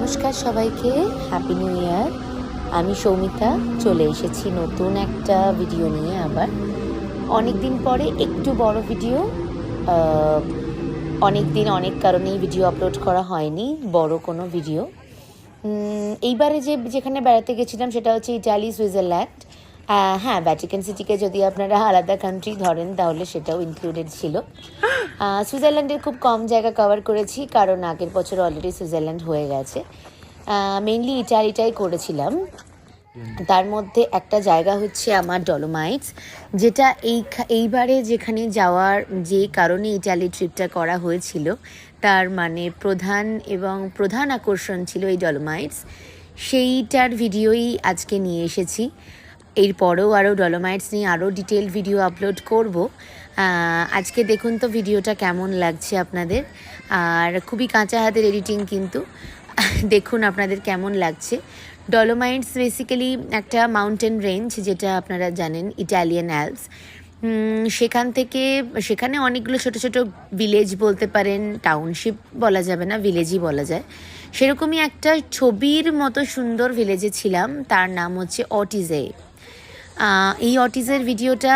নমস্কার সবাইকে, happy new year. আমি সৌমিতা চলে এসেছি নতুন একটা ভিডিও নিয়ে। আবার অনেক দিন পরে একটু বড় ভিডিও। অনেক দিন অনেক কারণেই ভিডিও আপলোড করা হয়নি, বড় কোনো ভিডিও। এইবারে যেখানে বেড়াতে গেছিলাম সেটা হচ্ছে ইটালি, সুইজারল্যান্ড। হ্যাঁ, ভ্যাটিকান সিটিকে যদি আপনারা আলাদা কান্ট্রি ধরেন তাহলে সেটাও ইনক্লুডেড ছিল। সুইজারল্যান্ডের খুব কম জায়গা কভার করেছি, কারণ আগের বছর অলরেডি সুইজারল্যান্ড হয়ে গেছে। মেইনলি ইটালিটাই করেছিলাম। তার মধ্যে একটা জায়গা হচ্ছে আমার ডলোমাইটস, যেটা এইবারে যেখানে যাওয়ার যে কারণে ইটালি ট্রিপটা করা হয়েছিল তার মানে প্রধান আকর্ষণ ছিল এই ডলোমাইটস। সেইটার ভিডিওই আজকে নিয়ে এসেছি। এরপরেও আরও ডলোমাইটস নিয়ে আরও ডিটেল ভিডিও আপলোড করব। আজকে দেখুন তো ভিডিওটা কেমন লাগছে আপনাদের। আর খুবই কাঁচা হাতের এডিটিং, কিন্তু দেখুন আপনাদের কেমন লাগছে। ডলোমাইটস বেসিক্যালি একটা মাউন্টেন রেঞ্জ, যেটা আপনারা জানেন, ইটালিয়ান অ্যালপস। সেখানে অনেকগুলো ছোট ছোট ভিলেজ বলতে পারেন, টাউনশিপ বলা যাবে না, ভিলেজই বলা যায়। সেরকমই একটা ছবির মতো সুন্দর ভিলেজে ছিলাম, তার নাম হচ্ছে অটিজে। এই অটিজের ভিডিওটা